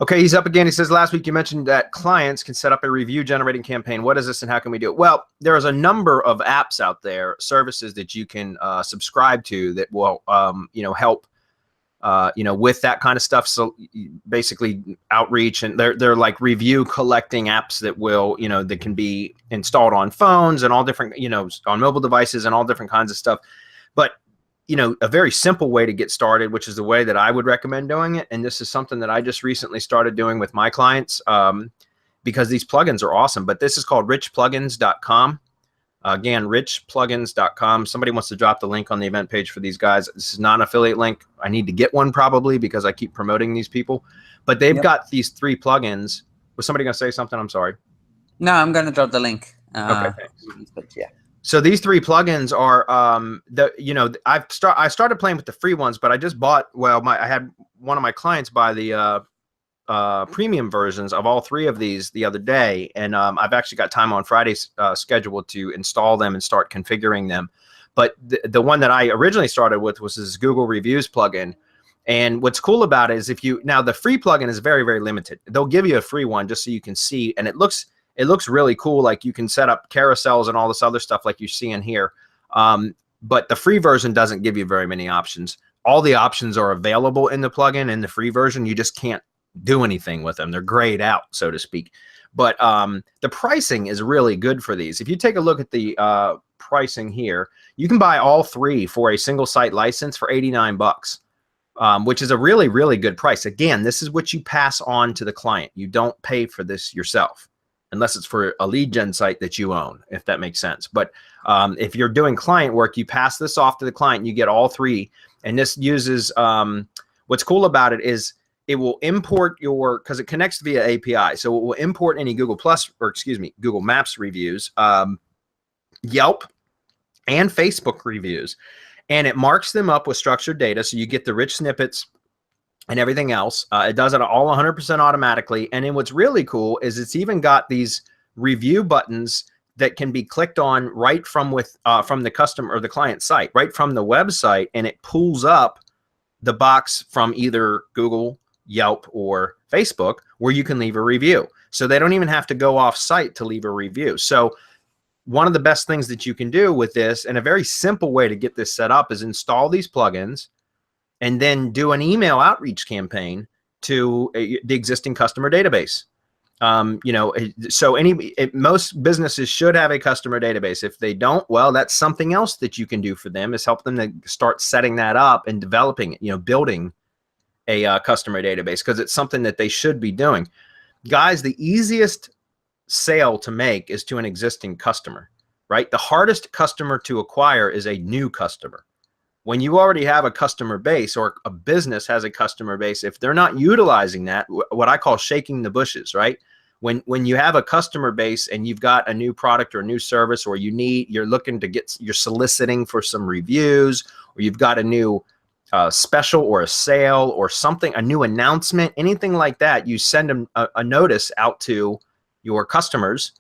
Okay, he's up again. He says, last week you mentioned that clients can set up a review generating campaign. What is this and how can we do it? Well, there is a number of apps out there, services that you can subscribe to that will, help, with that kind of stuff. So basically outreach, and they're like review collecting apps that will, that can be installed on phones and all different, on mobile devices and all different kinds of stuff. But a very simple way to get started, which is the way that I would recommend doing it. And this is something that I just recently started doing with my clients because these plugins are awesome. But this is called richplugins.com. Again, richplugins.com. Somebody wants to drop the link on the event page for these guys. This is not an affiliate link. I need to get one probably because I keep promoting these people. But they've got these 3 plugins. Was somebody going to say something? I'm sorry. No, I'm going to drop the link. Okay. But yeah. So these 3 plugins are I started playing with the free ones, but I just bought, I had one of my clients buy the premium versions of all 3 of these the other day, and I've actually got time on Friday scheduled to install them and start configuring them. But the one that I originally started with was this Google Reviews plugin. And what's cool about it is now the free plugin is very, very limited. They'll give you a free one just so you can see, and it looks really cool. Like you can set up carousels and all this other stuff like you see in here. But the free version doesn't give you very many options. All the options are available in the plugin. In the free version, you just can't do anything with them. They're grayed out, so to speak. But the pricing is really good for these. If you take a look at the pricing here, you can buy all 3 for a single site license for $89, which is a really, really good price. Again, this is what you pass on to the client. You don't pay for this yourself, unless it's for a lead gen site that you own, if that makes sense. But if you're doing client work, you pass this off to the client, you get all 3. And this uses, what's cool about it is it will import because it connects via API. So it will import any Google Maps reviews, Yelp, and Facebook reviews. And it marks them up with structured data. So you get the rich snippets and everything else. It does it all 100% automatically. And then what's really cool is it's even got these review buttons that can be clicked on right from the customer or the client site, right from the website, and it pulls up the box from either Google, Yelp, or Facebook where you can leave a review. So they don't even have to go off site to leave a review. So one of the best things that you can do with this, and a very simple way to get this set up, is install these plugins and then do an email outreach campaign to the existing customer database. So most businesses should have a customer database. If they don't, well, that's something else that you can do for them, is help them to start setting that up and developing it, building a customer database, because it's something that they should be doing. Guys, the easiest sale to make is to an existing customer, right? The hardest customer to acquire is a new customer. When you already have a customer base, or a business has a customer base, if they're not utilizing that, what I call shaking the bushes, right? When you have a customer base and you've got a new product or a new service, or you're looking to you're soliciting for some reviews, or you've got a new special or a sale or something, a new announcement, anything like that, you send them a notice out to your customers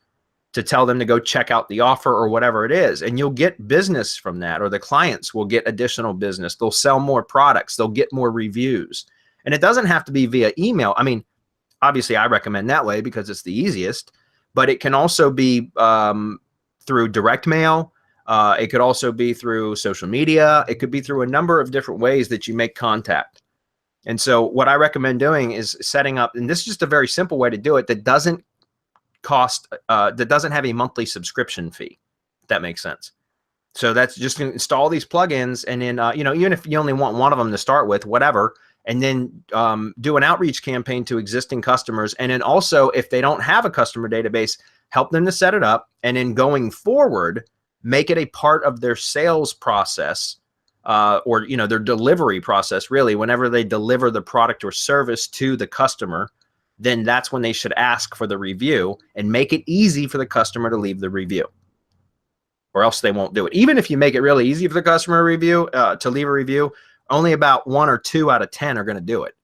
to tell them to go check out the offer or whatever it is. And you'll get business from that, or the clients will get additional business. They'll sell more products. They'll get more reviews. And it doesn't have to be via email. I mean, obviously I recommend that way because it's the easiest, but it can also be through direct mail. It could also be through social media. It could be through a number of different ways that you make contact. And so what I recommend doing is setting up, and this is just a very simple way to do it that doesn't that doesn't have a monthly subscription fee, if that makes sense. So that's just install these plugins, and then even if you only want one of them to start with, whatever, and then do an outreach campaign to existing customers. And then also, if they don't have a customer database, help them to set it up, and then going forward, make it a part of their sales process, or their delivery process. Really, whenever they deliver the product or service to the customer, then that's when they should ask for the review, and make it easy for the customer to leave the review, or else they won't do it. Even if you make it really easy for the customer to leave a review, only about 1 or 2 out of 10 are going to do it.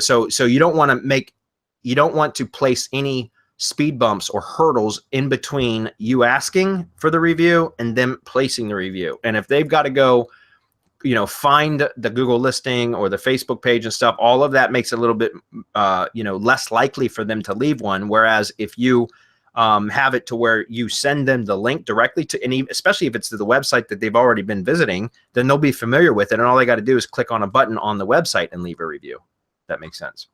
So you don't want to place any speed bumps or hurdles in between you asking for the review and them placing the review. And if they've got to go you know, find the Google listing or the Facebook page and stuff. All of that makes it a little bit, you know, less likely for them to leave one. Whereas if you have it to where you send them the link directly to any, especially if it's to the website that they've already been visiting, then they'll be familiar with it. And all they got to do is click on a button on the website and leave a review. That makes sense.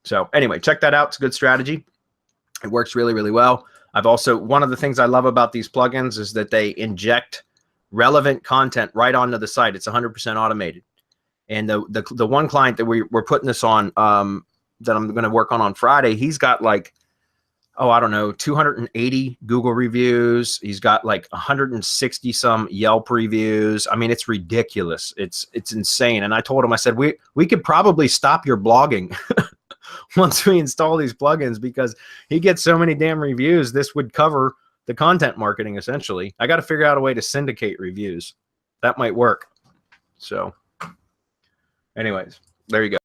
So anyway, check that out. It's a good strategy. It works really, really well. I've also, one of the things I love about these plugins is that they inject relevant content right onto the site. It's 100% automated. And the one client that we're putting this on, that I'm going to work on Friday, he's got like, oh, I don't know, 280 Google reviews. He's got like 160 some Yelp reviews. I mean, it's ridiculous. It's insane. And I told him, I said, we could probably stop your blogging once we install these plugins, because he gets so many damn reviews. This would cover the content marketing essentially. I got to figure out a way to syndicate reviews. That might work. So anyways, there you go.